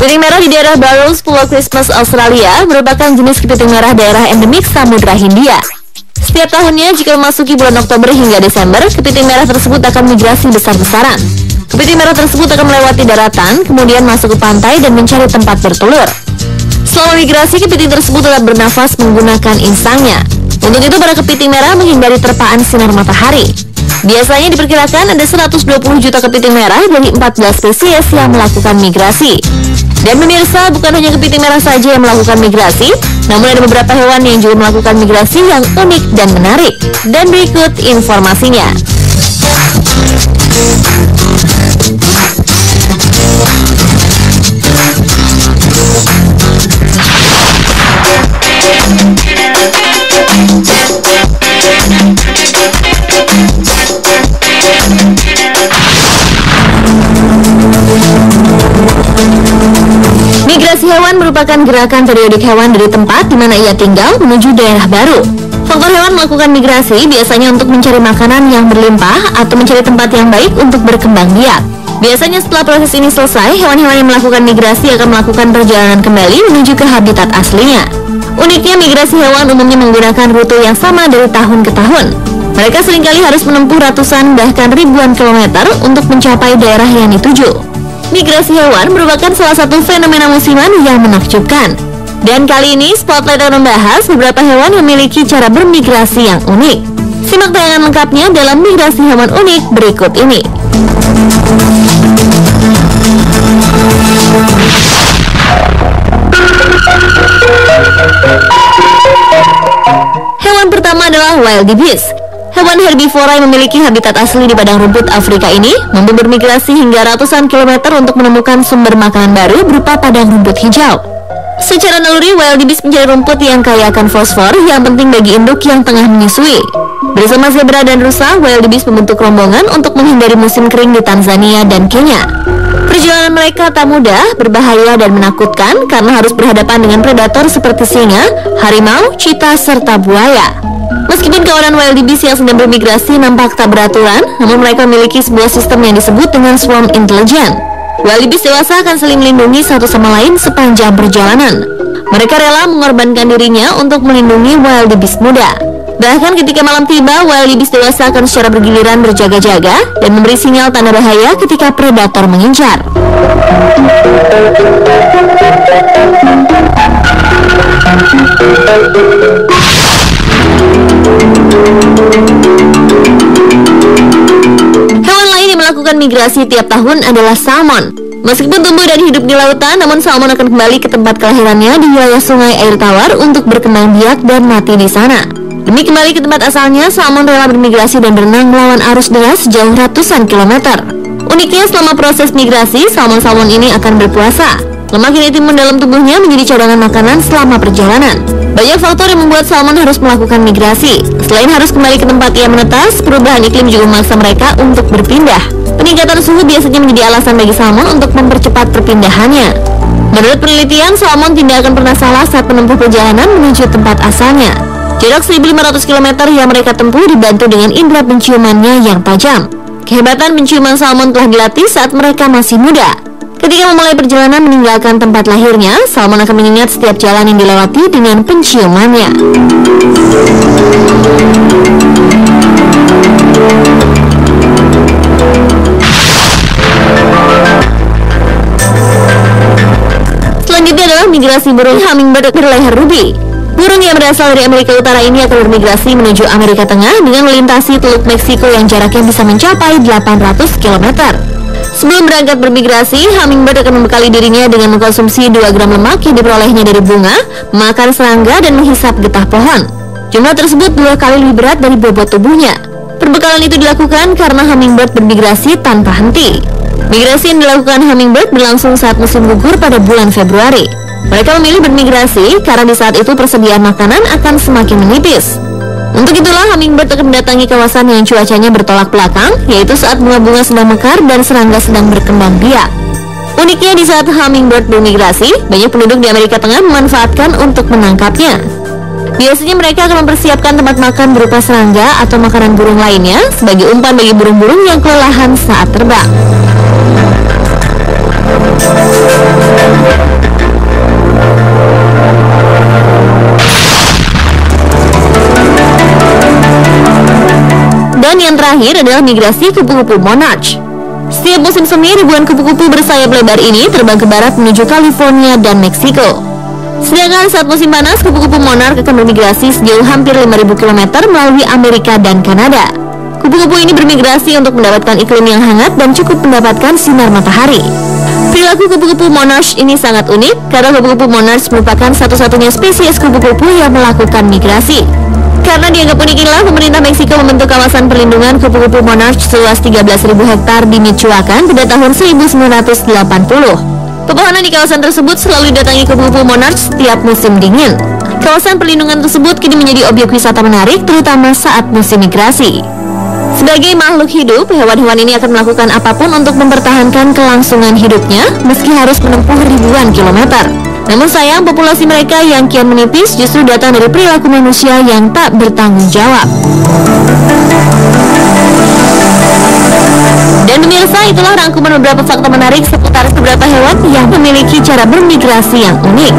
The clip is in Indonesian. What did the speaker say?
Kepiting merah di daerah Barrows, Pulau Christmas, Australia merupakan jenis kepiting merah daerah endemik Samudra Hindia. Setiap tahunnya jika memasuki bulan Oktober hingga Desember, kepiting merah tersebut akan migrasi besar-besaran. Kepiting merah tersebut akan melewati daratan, kemudian masuk ke pantai dan mencari tempat bertelur. Selama migrasi, kepiting tersebut tetap bernafas menggunakan insangnya. Untuk itu, para kepiting merah menghindari terpaan sinar matahari. Biasanya diperkirakan ada 120 juta kepiting merah dari 14 spesies yang melakukan migrasi. Dan pemirsa, bukan hanya kepiting merah saja yang melakukan migrasi, namun ada beberapa hewan yang juga melakukan migrasi yang unik dan menarik. Dan berikut informasinya. Migrasi hewan merupakan gerakan periodik hewan dari tempat di mana ia tinggal menuju daerah baru. Faktor hewan melakukan migrasi biasanya untuk mencari makanan yang berlimpah atau mencari tempat yang baik untuk berkembang biak. Biasanya setelah proses ini selesai, hewan-hewan yang melakukan migrasi akan melakukan perjalanan kembali menuju ke habitat aslinya. Uniknya, migrasi hewan umumnya menggunakan rute yang sama dari tahun ke tahun. Mereka seringkali harus menempuh ratusan bahkan ribuan kilometer untuk mencapai daerah yang dituju. Migrasi hewan merupakan salah satu fenomena musiman yang menakjubkan. Dan kali ini Spotlight akan membahas beberapa hewan yang memiliki cara bermigrasi yang unik. Simak tayangan lengkapnya dalam migrasi hewan unik berikut ini. Hewan pertama adalah wildebeest. Hewan herbivora yang memiliki habitat asli di padang rumput Afrika ini mampu bermigrasi hingga ratusan kilometer untuk menemukan sumber makanan baru berupa padang rumput hijau. Secara naluri, wildebeest mencari rumput yang kaya akan fosfor yang penting bagi induk yang tengah menyusui. Bersama zebra dan rusa, wildebeest membentuk rombongan untuk menghindari musim kering di Tanzania dan Kenya. Perjalanan mereka tak mudah, berbahaya dan menakutkan karena harus berhadapan dengan predator seperti singa, harimau, cheetah, serta buaya. Meskipun kawanan wildebeest yang sedang bermigrasi nampak tak beraturan, namun mereka memiliki sebuah sistem yang disebut dengan swarm intelligence. Wildebeest dewasa akan saling melindungi satu sama lain sepanjang perjalanan. Mereka rela mengorbankan dirinya untuk melindungi wildebeest muda. Bahkan ketika malam tiba, wildebeest dewasa akan secara bergiliran berjaga-jaga dan memberi sinyal tanda bahaya ketika predator mengincar. Hewan lain yang melakukan migrasi tiap tahun adalah salmon. Meskipun tumbuh dan hidup di lautan, namun salmon akan kembali ke tempat kelahirannya di wilayah sungai air tawar untuk berkembang biak dan mati di sana. Demi kembali ke tempat asalnya, salmon rela bermigrasi dan berenang melawan arus deras sejauh ratusan kilometer. Uniknya, selama proses migrasi, salmon-salmon ini akan berpuasa. Lemak yang ditimbun dalam tubuhnya menjadi cadangan makanan selama perjalanan. Banyak faktor yang membuat salmon harus melakukan migrasi. Selain harus kembali ke tempat ia menetas, perubahan iklim juga memaksa mereka untuk berpindah. Peningkatan suhu biasanya menjadi alasan bagi salmon untuk mempercepat perpindahannya. Menurut penelitian, salmon tidak akan pernah salah saat menempuh perjalanan menuju tempat asalnya. Jarak 1.500 km yang mereka tempuh dibantu dengan indera penciumannya yang tajam. Kehebatan penciuman salmon telah dilatih saat mereka masih muda. Ketika memulai perjalanan meninggalkan tempat lahirnya, salmon akan mengingat setiap jalan yang dilewati dengan penciumannya. Selanjutnya adalah migrasi burung hummingbird berleher ruby. Burung yang berasal dari Amerika Utara ini akan bermigrasi menuju Amerika Tengah dengan melintasi Teluk Meksiko yang jaraknya bisa mencapai 800 km. Sebelum berangkat bermigrasi, hummingbird akan membekali dirinya dengan mengkonsumsi 2 gram lemak yang diperolehnya dari bunga, makan serangga, dan menghisap getah pohon. Jumlah tersebut 2 kali lebih berat dari bobot tubuhnya. Perbekalan itu dilakukan karena hummingbird bermigrasi tanpa henti. Migrasi yang dilakukan hummingbird berlangsung saat musim gugur pada bulan Februari. Mereka memilih bermigrasi karena di saat itu persediaan makanan akan semakin menipis. Untuk itulah hummingbird akan mendatangi kawasan yang cuacanya bertolak belakang, yaitu saat bunga-bunga sedang mekar dan serangga sedang berkembang biak. Uniknya, di saat hummingbird bermigrasi, banyak penduduk di Amerika Tengah memanfaatkan untuk menangkapnya. Biasanya mereka akan mempersiapkan tempat makan berupa serangga atau makanan burung lainnya sebagai umpan bagi burung-burung yang kelelahan saat terbang. Dan yang terakhir adalah migrasi kupu-kupu monarch. Setiap musim semi, ribuan kupu-kupu bersayap lebar ini terbang ke barat menuju California dan Meksiko. Sedangkan saat musim panas, kupu-kupu monarch akan bermigrasi sejauh hampir 5.000 km melalui Amerika dan Kanada. Kupu-kupu ini bermigrasi untuk mendapatkan iklim yang hangat dan cukup mendapatkan sinar matahari. Perilaku kupu-kupu monarch ini sangat unik karena kupu-kupu monarch merupakan satu-satunya spesies kupu-kupu yang melakukan migrasi. Karena dianggap unik inilah, pemerintah Meksiko membentuk kawasan perlindungan kupu-kupu monarch seluas 13.000 hektar di Michoacan pada tahun 1980. Pepohonan di kawasan tersebut selalu didatangi kupu-kupu monarch setiap musim dingin. Kawasan perlindungan tersebut kini menjadi objek wisata menarik, terutama saat musim migrasi. Sebagai makhluk hidup, hewan-hewan ini akan melakukan apapun untuk mempertahankan kelangsungan hidupnya, meski harus menempuh ribuan kilometer. Namun sayang, populasi mereka yang kian menipis justru datang dari perilaku manusia yang tak bertanggung jawab. Dan pemirsa, itulah rangkuman beberapa fakta menarik seputar beberapa hewan yang memiliki cara bermigrasi yang unik.